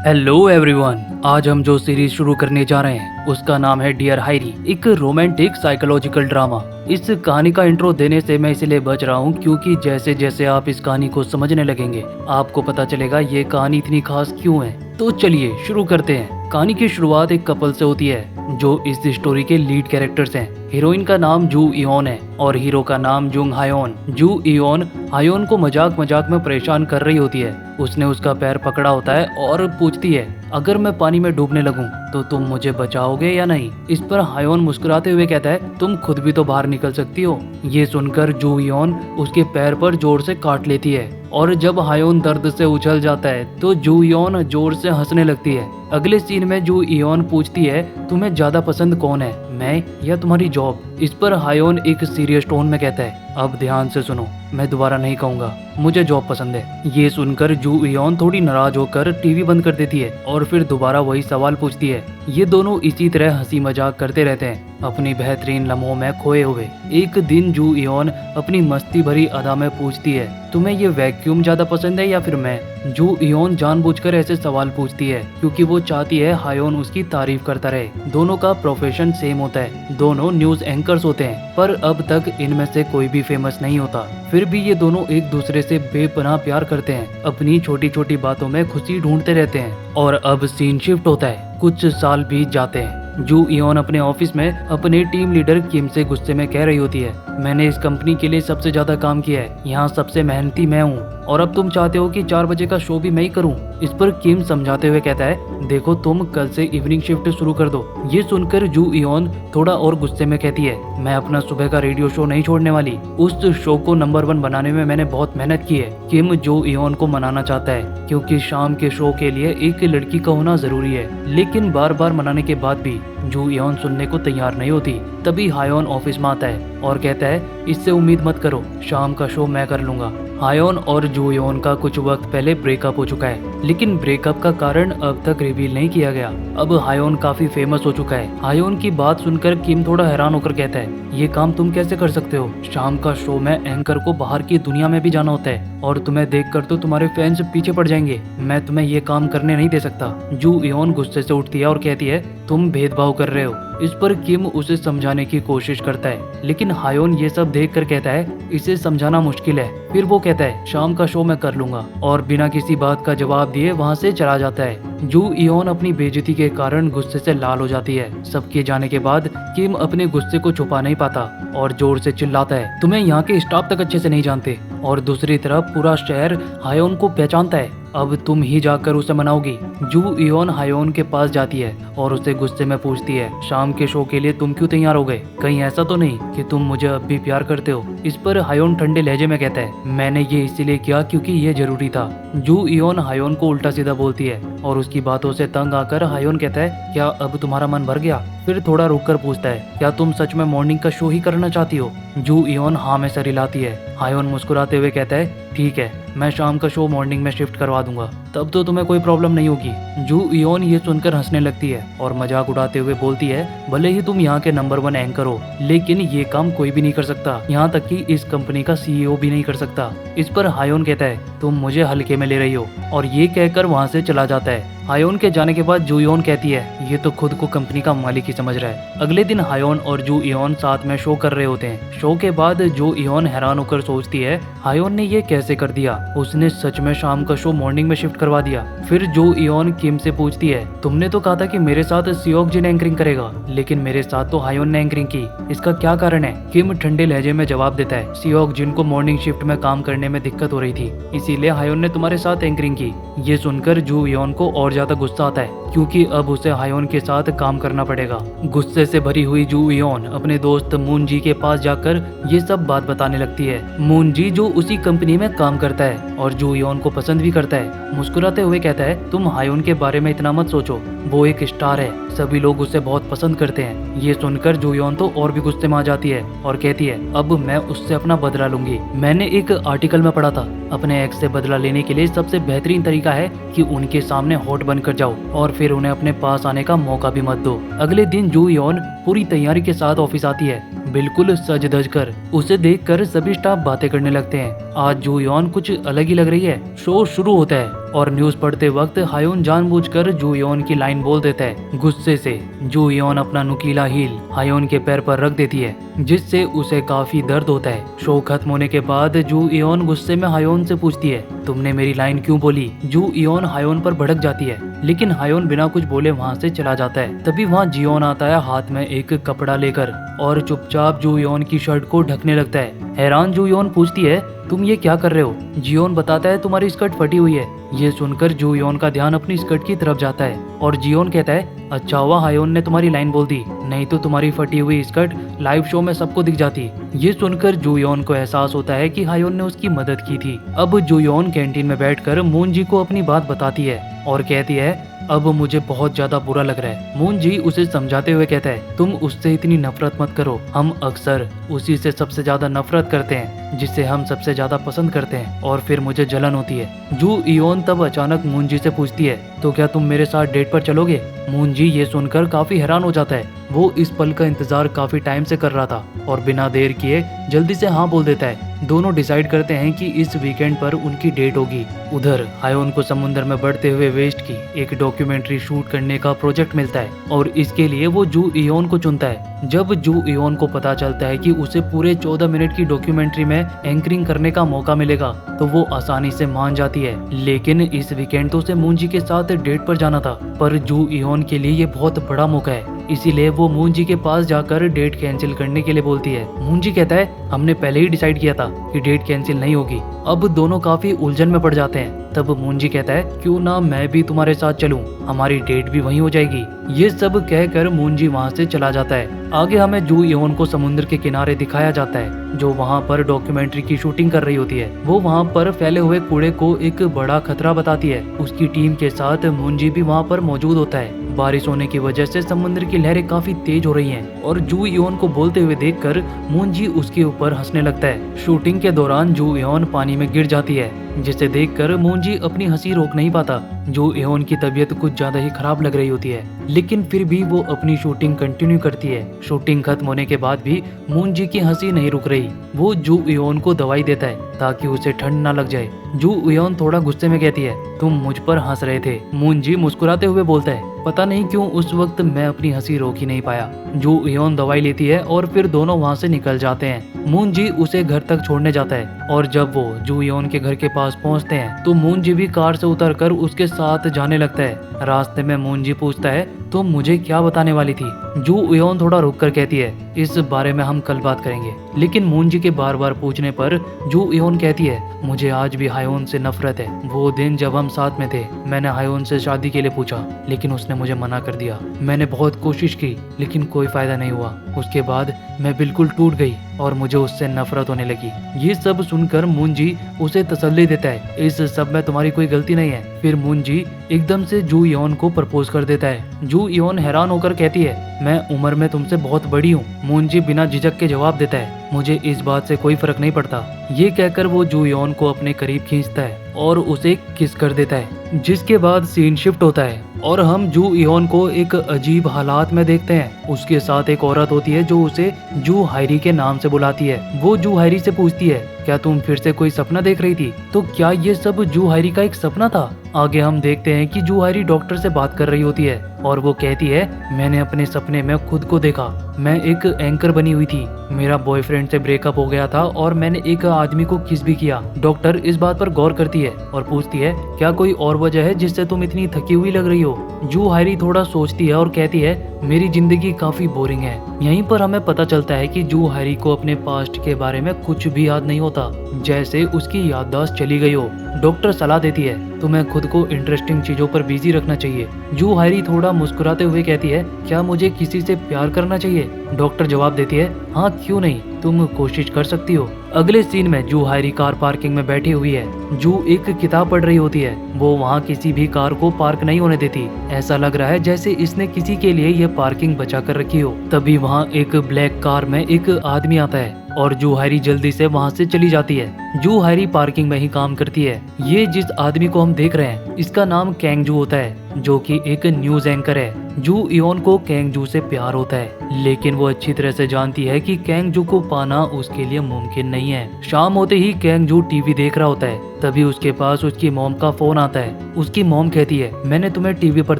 Hello everyone. आज हम जो सीरीज शुरू करने जा रहे हैं उसका नाम है डियर हायरी, एक रोमांटिक साइकोलॉजिकल ड्रामा। इस कहानी का इंट्रो देने से मैं इसलिए बच रहा हूँ क्योंकि जैसे जैसे आप इस कहानी को समझने लगेंगे आपको पता चलेगा ये कहानी इतनी खास क्यों है। तो चलिए शुरू करते हैं। कहानी की शुरुआत एक कपल से होती है जो इस स्टोरी के लीड कैरेक्टर्स हैं। हीरोइन का नाम जू इयोन है और हीरो का नाम जुंग हायोन। जू इयोन हायोन को मजाक मजाक में परेशान कर रही होती है। उसने उसका पैर पकड़ा होता है और पूछती है, अगर मैं पानी में डूबने लगूं तो तुम मुझे बचाओगे या नहीं। इस पर हायोन मुस्कुराते हुए कहता है, तुम खुद भी तो बाहर निकल सकती हो। ये सुनकर जू इयोन उसके पैर पर जोर से काट लेती है और जब हायोन दर्द से उछल जाता है तो जू इयोन जोर से हंसने लगती है। अगले सीन में जू इयोन पूछती है, तुम्हें ज्यादा पसंद कौन है, मैं या तुम्हारी जॉब। इस पर हायोन एक सीरियस टोन में कहता है, अब ध्यान से सुनो, मैं दोबारा नहीं कहूंगा, मुझे जॉब पसंद है। ये सुनकर जू इयोन थोड़ी नाराज होकर टीवी बंद कर देती है और फिर दोबारा वही सवाल पूछती है। ये दोनों इसी तरह हंसी मजाक करते रहते हैं अपनी बेहतरीन लम्हों में खोए हुए। एक दिन जू इयोन अपनी मस्ती भरी अदा में पूछती है, तुम्हें ये वैक्यूम ज्यादा पसंद है या फिर मैं। जू इयोन जानबूझकर ऐसे सवाल पूछती है क्योंकि वो चाहती है हायोन उसकी तारीफ करता रहे। दोनों का प्रोफेशन सेम होता है, दोनों न्यूज एंकर्स होते हैं, पर अब तक इनमें से कोई भी फेमस नहीं होता। फिर भी ये दोनों एक दूसरे से बेपनाह प्यार करते हैं, अपनी छोटी छोटी बातों में खुशी ढूंढते रहते हैं। और अब सीन शिफ्ट होता है, कुछ साल बीत जाते हैं। जू इयोन अपने ऑफिस में अपने टीम लीडर किम से गुस्से में कह रही होती है, मैंने इस कंपनी के लिए सबसे ज्यादा काम किया है, यहाँ सबसे मेहनती मैं हूँ और अब तुम चाहते हो कि 4 बजे का शो भी मैं ही करूँ। इस पर किम समझाते हुए कहता है, देखो तुम कल से इवनिंग शिफ्ट शुरू कर दो। ये सुनकर जू इयोन थोड़ा और गुस्से में कहती है, मैं अपना सुबह का रेडियो शो नहीं छोड़ने वाली, उस शो को नंबर 1 बनाने में मैंने बहुत मेहनत की है। किम जू इयोन को मनाना चाहता है क्योंकि शाम के शो के लिए एक लड़की का होना जरूरी है, लेकिन बार बार मनाने के बाद भी जू इयोन सुनने को तैयार नहीं होती। तभी हायोन ऑफिस में आता है और कहता है, इससे उम्मीद मत करो, शाम का शो मैं कर लूंगा। हायोन और जू इयोन का कुछ वक्त पहले ब्रेकअप हो चुका है, लेकिन ब्रेकअप का कारण अब तक रिवील नहीं किया गया। अब हायोन काफी फेमस हो चुका है। हायोन की बात सुनकर किम थोड़ा हैरान होकर कहता है, ये काम तुम कैसे कर सकते हो, शाम का शो में एंकर को बाहर की दुनिया में भी जाना होता है और तुम्हें देखकर तो तुम्हारे फैंस पीछे पड़ जाएंगे, मैं तुम्हें ये काम करने नहीं दे सकता। जू इयोन गुस्से से उठती है और कहती है, तुम भेदभाव कर रहे हो। इस पर किम उसे समझाने की कोशिश करता है, लेकिन हायोन ये सब देखकर कहता है, इसे समझाना मुश्किल है। फिर वो कहता है, शाम का शो मैं कर लूंगा और बिना किसी बात का जवाब दिए वहाँ से चला जाता है। जू इयोन अपनी बेइज्जती के कारण गुस्से से लाल हो जाती है। सबके जाने के बाद किम अपने गुस्से को छुपा नहीं पाता और जोर से चिल्लाता है, तुम्हें यहाँ के स्टाफ तक अच्छे से नहीं जानते। और दूसरी तरफ पूरा शहर हायोन को पहचानता है, अब तुम ही जाकर उसे मनाओगी। जू इयोन हायोन के पास जाती है और उसे गुस्से में पूछती है, शाम के शो के लिए तुम क्यों तैयार हो गए, कहीं ऐसा तो नहीं कि तुम मुझे अब भी प्यार करते हो। इस पर हायोन ठंडे लहजे में कहता है, मैंने ये इसीलिए किया क्योंकि ये जरूरी था। जू इयोन हायोन को उल्टा सीधा बोलती है और उसकी बातों से तंग आकर हायोन कहता है, क्या अब तुम्हारा मन भर गया। फिर थोड़ा रुककर पूछता है, क्या तुम सच में मॉर्निंग का शो ही करना चाहती हो। जू इयोन हाँ में सर हिलाती है। हायोन मुस्कुराते हुए कहता है, ठीक है, मैं शाम का शो मॉर्निंग में शिफ्ट करवा दूंगा, तब तो तुम्हें कोई प्रॉब्लम नहीं होगी। जू इयोन ये सुनकर हंसने लगती है और मजाक उड़ाते हुए बोलती है, भले ही तुम यहाँ के नंबर 1 एंकर हो, लेकिन ये काम कोई भी नहीं कर सकता, यहाँ तक कि इस कंपनी का CEO भी नहीं कर सकता। इस पर हायोन कहता है, तुम मुझे हल्के में ले रही हो, और ये कहकर वहाँ से चला जाता है। हायोन के जाने के बाद जू इयोन कहती है, ये तो खुद को कंपनी का मालिक ही समझ रहा है। अगले दिन हायोन और जू इयोन साथ में शो कर रहे होते हैं। शो के बाद जू इयोन हैरान होकर सोचती है, हायोन ने ये कैसे कर दिया, उसने सच में शाम का शो मॉर्निंग में शिफ्ट करवा दिया। फिर जू इयोन किम से पूछती है, तुमने तो कहा था कि मेरे साथ सियोक जिन एंकरिंग करेगा, लेकिन मेरे साथ तो हायोन ने एंकरिंग की, इसका क्या कारण है। किम ठंडे लहजे में जवाब देता है, सियोक जिन को मॉर्निंग शिफ्ट में काम करने में दिक्कत हो रही थी, इसीलिए हायोन ने तुम्हारे साथ एंकरिंग की। ये सुनकर जू इयोन को और ज्यादा गुस्सा आता है क्योंकि अब उसे हायोन के साथ काम करना पड़ेगा। गुस्से से भरी हुई जू इयोन अपने दोस्त मून जी के पास जाकर ये सब बात बताने लगती है। मून जी जो उसी कंपनी में काम करता है और जू इयोन को पसंद भी करता है, मुस्कुराते हुए कहता है, तुम हायोन के बारे में इतना मत सोचो, वो एक स्टार है, सभी लोग उसे बहुत पसंद करते हैं। ये सुनकर जू इयोन तो और भी गुस्से में आ जाती है और कहती है, अब मैं उससे अपना बदला लूंगी। मैंने एक आर्टिकल में पढ़ा था, अपने एक्स से बदला लेने के लिए सबसे बेहतरीन तरीका है कि उनके सामने हॉट बनकर जाओ और फिर उन्हें अपने पास आने का मौका भी मत दो। अगले दिन जू इयोन पूरी तैयारी के साथ ऑफिस आती है, बिल्कुल सज धज कर। उसे देखकर सभी स्टाफ बातें करने लगते हैं आज जू योन कुछ अलग ही लग रही है। शो शुरू होता है और न्यूज पढ़ते वक्त हायोन जानबूझकर जू योन की लाइन बोल देता है। गुस्से से जू योन अपना नुकीला हील हायोन के पैर पर रख देती है, जिससे उसे काफी दर्द होता है। शो खत्म होने के बाद जू योन गुस्से में हायोन से पूछती है, तुमने मेरी लाइन क्यों बोली? जू योन हायोन पर भड़क जाती है, लेकिन हायोन बिना कुछ बोले वहाँ से चला जाता है। तभी वहाँ जियोन आता है हाथ में एक कपड़ा लेकर और चुपचाप जू योन की शर्ट को ढकने लगता है। हैरान जू योन पूछती है, तुम ये क्या कर रहे हो? जियोन बताता है, तुम्हारी स्कर्ट फटी हुई है। ये सुनकर जू योन का ध्यान अपनी स्कर्ट की तरफ जाता है और जियोन कहता है, अच्छा हुआ हायोन ने तुम्हारी लाइन बोल दी, नहीं तो तुम्हारी फटी हुई स्कर्ट लाइव शो में सबको दिख जाती। ये सुनकर जू योन को एहसास होता है कि हायोन ने उसकी मदद की थी। अब जू योन कैंटीन में बैठकर मून जी को अपनी बात बताती है और कहती है, अब मुझे बहुत ज्यादा बुरा लग रहा है। मून जी उसे समझाते हुए कहता है, तुम उससे इतनी नफरत मत करो, हम अक्सर उसी से सबसे ज्यादा नफरत करते हैं जिसे हम सबसे ज्यादा पसंद करते हैं, और फिर मुझे जलन होती है। जू योन तब अचानक मून जी से पूछती है, तो क्या तुम मेरे साथ डेट पर चलोगे? मून जी ये सुनकर काफी हैरान हो जाता है। वो इस पल का इंतजार काफी टाइम से कर रहा था और बिना देर किए जल्दी से हाँ बोल देता है। दोनों डिसाइड करते हैं कि इस वीकेंड पर उनकी डेट होगी। उधर हायोन को समुद्र में बढ़ते हुए वेस्ट की एक डॉक्यूमेंट्री शूट करने का प्रोजेक्ट मिलता है और इसके लिए वो जू योन को चुनता है। जब जू योन को पता चलता है कि उसे पूरे 14 मिनट की डॉक्यूमेंट्री में एंकरिंग करने का मौका मिलेगा तो वो आसानी से मान जाती है। लेकिन इस वीकेंड तो उसे मून जी के साथ डेट पर जाना था, पर जू योन के लिए ये बहुत बड़ा मौका है, इसीलिए वो मून जी के पास जाकर डेट कैंसिल करने के लिए बोलती है। मून जी कहता है, हमने पहले ही डिसाइड किया था कि डेट कैंसिल नहीं होगी। अब दोनों काफी उलझन में पड़ जाते हैं। तब मून जी कहता है, क्यों ना मैं भी तुम्हारे साथ चलूं, हमारी डेट भी वहीं हो जाएगी। ये सब कहकर मून जी वहाँ से चला जाता है। आगे हमें जू योन को समुद्र के किनारे दिखाया जाता है, जो वहाँ पर डॉक्यूमेंट्री की शूटिंग कर रही होती है। वो वहाँ पर फैले हुए कूड़े को एक बड़ा खतरा बताती है। उसकी टीम के साथ मून जी भी वहाँ पर मौजूद होता है। बारिश होने की वजह से समुद्र की लहरें काफी तेज हो रही हैं और जू योन को बोलते हुए देखकर मून जी उसके ऊपर हंसने लगता है। शूटिंग के दौरान जू योन पानी में गिर जाती है, जिसे देखकर मून जी अपनी हंसी रोक नहीं पाता। जू योन की तबीयत कुछ ज्यादा ही खराब लग रही होती है, लेकिन फिर भी वो अपनी शूटिंग कंटिन्यू करती है। शूटिंग खत्म होने के बाद भी मून जी की हंसी नहीं रुक रही। वो जू योन को दवाई देता है ताकि उसे ठंड न लग जाए। जू योन थोड़ा गुस्से में कहती है, तुम मुझ पर हंस रहे थे। मून जी मुस्कुराते हुए बोलता है, पता नहीं क्यों उस वक्त मैं अपनी हंसी रोक ही नहीं पाया। जू योन दवाई लेती है और फिर दोनों वहाँ से निकल जाते हैं। मून जी उसे घर तक छोड़ने जाता है और जब वो जू योन के घर के पास पहुँचते हैं तो मून जी भी कार से उतरकर उसके साथ जाने लगता है। रास्ते में मून जी पूछता है, तुम मुझे क्या बताने वाली थी? जू योन थोड़ा रुक कर कहती है, इस बारे में हम कल बात करेंगे। लेकिन मून जी के बार बार पूछने पर जू योन कहती है, मुझे आज भी हायोन से नफरत है। वो दिन जब हम साथ में थे, मैंने हायोन से शादी के लिए पूछा, लेकिन उसने मुझे मना कर दिया। मैंने बहुत कोशिश की, लेकिन कोई फायदा नहीं हुआ। उसके बाद मैं बिल्कुल टूट गई और मुझे उससे नफरत होने लगी। ये सब सुनकर मून जी उसे तसल्ली देता है, इस सब में तुम्हारी कोई गलती नहीं है। फिर मून जी एकदम से जू योन को प्रपोज कर देता है। जू योन हैरान होकर कहती है, मैं उम्र में तुमसे बहुत बड़ी हूँ। मून जी बिना झिझक के जवाब देता है, मुझे इस बात से कोई फर्क नहीं पड़ता। ये कहकर वो जू योन को अपने करीब खींचता है और उसे किस कर देता है, जिसके बाद सीन शिफ्ट होता है और हम जू योन को एक अजीब हालात में देखते हैं। उसके साथ एक औरत होती है जो उसे जू हायरी के नाम से बुलाती है। वो जू हायरी से पूछती है, क्या तुम फिर से कोई सपना देख रही थी? तो क्या ये सब जू हायरी का एक सपना था? आगे हम देखते हैं कि जू हायरी डॉक्टर से बात कर रही होती है और वो कहती है, मैंने अपने सपने में खुद को देखा। मैं एक एंकर बनी हुई थी, मेरा बॉयफ्रेंड से ब्रेकअप हो गया था और मैंने एक आदमी को किस भी किया। डॉक्टर इस बात पर गौर करती है और पूछती है, क्या कोई और वजह है जिससे तुम इतनी थकी हुई लग रही हो? जू हायरी थोड़ा सोचती है और कहती है, मेरी जिंदगी काफी बोरिंग है। यहीं पर हमें पता चलता है कि जू हायरी को अपने पास्ट के बारे में कुछ भी याद नहीं होता, जैसे उसकी याददाश्त चली गई हो। डॉक्टर सलाह देती है, तुम्हें खुद को इंटरेस्टिंग चीजों पर बिजी रखना चाहिए। जू हायरी थोड़ा मुस्कुराते हुए कहती है, क्या मुझे किसी से प्यार करना चाहिए? डॉक्टर जवाब देती है, हाँ क्यों नहीं, तुम कोशिश कर सकती हो। अगले सीन में जू हायरी कार पार्किंग में बैठी हुई है। जू एक किताब पढ़ रही होती है। वो वहाँ किसी भी कार को पार्क नहीं होने देती। ऐसा लग रहा है जैसे इसने किसी के लिए यह पार्किंग बचा कर रखी हो। तभी वहाँ एक ब्लैक कार में एक आदमी आता है और जू हायरी जल्दी से वहाँ से चली जाती है। जू हायरी पार्किंग में ही काम करती है। ये जिस आदमी को हम देख रहे हैं, इसका नाम कैंग जू होता है। जो कि एक न्यूज एंकर है। जू इयोन को कैंग जू से प्यार होता है, लेकिन वो अच्छी तरह से जानती है कि कैंग जू को पाना उसके लिए मुमकिन नहीं है। शाम होते ही कैंग जू टीवी देख रहा होता है, तभी उसके पास उसकी मॉम का फोन आता है। उसकी मॉम कहती है, मैंने तुम्हें टीवी पर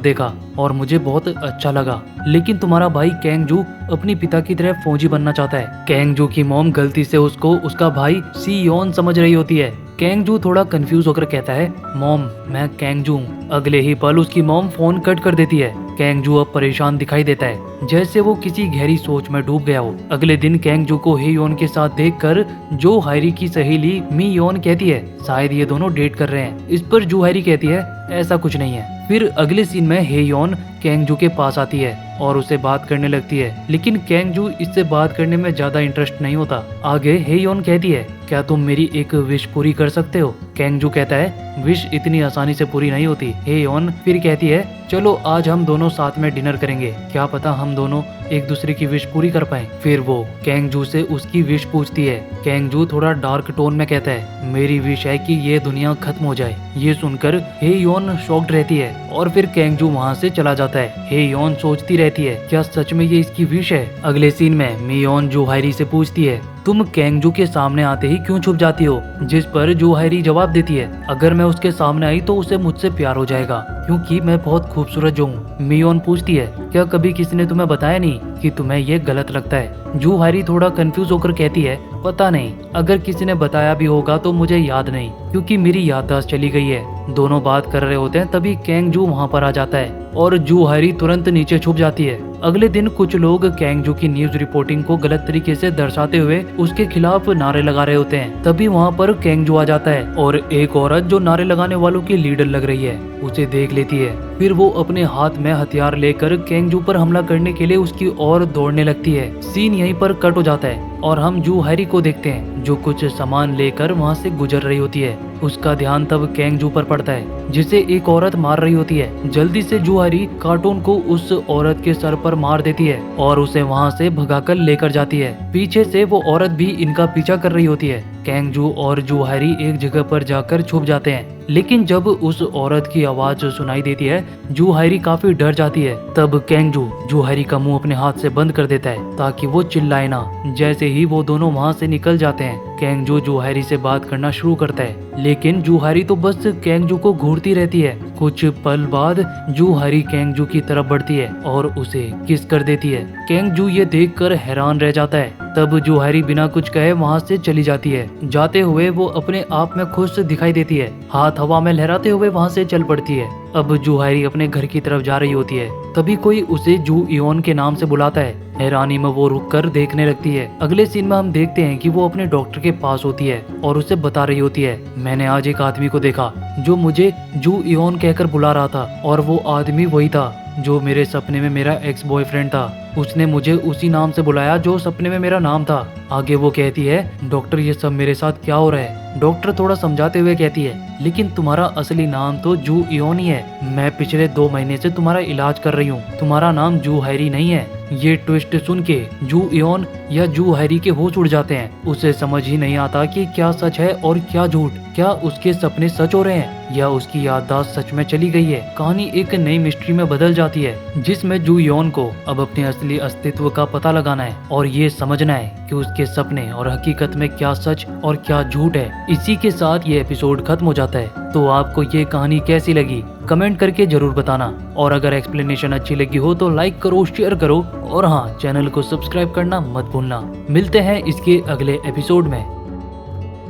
देखा और मुझे बहुत अच्छा लगा, लेकिन तुम्हारा भाई कैंग जू अपनी पिता की तरह फौजी बनना चाहता है। कैंग जू की मॉम गलती से उसको उसका भाई सी योन समझ रही होती है। कैंग जू थोड़ा कंफ्यूज होकर कहता है, मॉम मैं कैंग जू हूँ। अगले ही पल उसकी मॉम फोन कट कर देती है। कैंग जू अब परेशान दिखाई देता है, जैसे वो किसी गहरी सोच में डूब गया हो। अगले दिन कैंग जू को हे योन के साथ देखकर जो हायरी की सहेली मी योन कहती है, शायद ये दोनों डेट कर रहे हैं। इस पर जू हायरी कहती है, ऐसा कुछ नहीं है। फिर अगले सीन में हे योन कैंग जू के पास आती है और उससे बात करने लगती है, लेकिन कैंग जू इससे बात करने में ज्यादा इंटरेस्ट नहीं होता। आगे हे योन कहती है, क्या तुम मेरी एक विश पूरी कर सकते हो? कैंग जू कहता है, विश इतनी आसानी से पूरी नहीं होती। हे योन फिर कहती है, चलो आज हम दोनों साथ में डिनर करेंगे, क्या पता हम दोनों एक दूसरे की विश पूरी कर पाए। फिर वो कैंग जू से उसकी विश पूछती है। कैंग जू थोड़ा डार्क टोन में कहता है, मेरी विश है कि ये दुनिया खत्म हो जाए। ये सुनकर हे योन शॉक्ड रहती है और फिर कैंग जू वहाँ से चला जाता है। हे योन सोचती रहती है, क्या सच में ये इसकी विश है? अगले सीन में मी योन जू हायरी से पूछती है, तुम कैंग जू के सामने आते ही क्यों छुप जाती हो? जिस पर जू हायरी जवाब देती है, अगर मैं उसके सामने आई तो उसे मुझसे प्यार हो जाएगा, क्योंकि मैं बहुत खूबसूरत जो हूँ। मी योन पूछती है, क्या कभी किसी ने तुम्हें बताया नहीं कि तुम्हें ये गलत लगता है? जू हायरी थोड़ा कंफ्यूज होकर कहती है, पता नहीं, अगर किसी ने बताया भी होगा तो मुझे याद नहीं, क्योंकि मेरी याददाश्त चली गई है। दोनों बात कर रहे होते हैं, तभी कैंग जू वहाँ पर आ जाता है और जू हायरी तुरंत नीचे छुप जाती है। अगले दिन कुछ लोग कैंग जू की न्यूज रिपोर्टिंग को गलत तरीके से दर्शाते हुए उसके खिलाफ नारे लगा रहे होते हैं। तभी वहाँ पर कैंग जू आ जाता है और एक औरत जो नारे लगाने वालों की लीडर लग रही है उसे देख लेती है। फिर वो अपने हाथ में हथियार लेकर कैंग जू पर हमला करने के लिए उसकी ओर दौड़ने लगती है। सीन यहीं पर कट हो जाता है और हम जू हायरी को देखते हैं, जो कुछ सामान लेकर वहाँ से गुजर रही होती है। उसका ध्यान तब कैंग जू पर पड़ता है, जिसे एक औरत मार रही होती है। जल्दी से जू हायरी कार्टून को उस औरत के सर पर मार देती है और उसे वहाँ से भगाकर लेकर जाती है। पीछे से वो औरत भी इनका पीछा कर रही होती है। कैंग जू और जू हायरी एक जगह पर जाकर छुप जाते हैं, लेकिन जब उस औरत की आवाज सुनाई देती है, जू हायरी काफी डर जाती है। तब कैंग जू हायरी का मुंह अपने हाथ से बंद कर देता है ताकि वो चिल्लाए ना। जैसे ही वो दोनों वहाँ से निकल जाते हैं, कैंग जू हायरी से बात करना शुरू करता है, लेकिन जू हायरी तो बस कैंग जू को घूरती रहती है। कुछ पल बाद जू हायरी कैंग जू की तरफ बढ़ती है और उसे किस कर देती है। कैंग जू ये देखकर हैरान रह जाता है। तब जू हायरी बिना कुछ कहे वहाँ से चली जाती है। जाते हुए वो अपने आप में खुश दिखाई देती है, हाथ हवा में लहराते हुए वहाँ से चल पड़ती है। अब जू हायरी अपने घर की तरफ जा रही होती है, तभी कोई उसे जू इयोन के नाम से बुलाता है। हैरानी में वो रुककर देखने लगती है। अगले सीन में हम देखते हैं कि वो अपने डॉक्टर के पास होती है और उसे बता रही होती है, मैंने आज एक आदमी को देखा जो मुझे जू इयोन कहकर बुला रहा था, और वो आदमी वही था जो मेरे सपने में मेरा एक्स बॉयफ्रेंड था। उसने मुझे उसी नाम से बुलाया जो सपने में मेरा नाम था। आगे वो कहती है, डॉक्टर ये सब मेरे साथ क्या हो रहा है? डॉक्टर थोड़ा समझाते हुए कहती है, लेकिन तुम्हारा असली नाम तो जू इयोन ही है। मैं पिछले 2 महीने से तुम्हारा इलाज कर रही हूँ, तुम्हारा नाम जू हायरी नहीं है। ये ट्विस्ट सुन के जू इयोन या जू हायरी के होश उड़ जाते हैं। उसे समझ ही नहीं आता कि क्या सच है और क्या झूठ। क्या उसके सपने सच हो रहे हैं या उसकी याददाश्त सच में चली गई है? कहानी एक नई मिस्ट्री में बदल जाती है, जिसमें जू इयोन को अब अपने असली अस्तित्व का पता लगाना है और ये समझना है कि उसके सपने और हकीकत में क्या सच और क्या झूठ है। इसी के साथ ये एपिसोड खत्म हो जाता है। तो आपको ये कहानी कैसी लगी कमेंट करके जरूर बताना, और अगर एक्सप्लेनेशन अच्छी लगी हो तो लाइक करो, शेयर करो, और हाँ, चैनल को सब्सक्राइब करना मत भूलना। मिलते हैं इसके अगले एपिसोड में।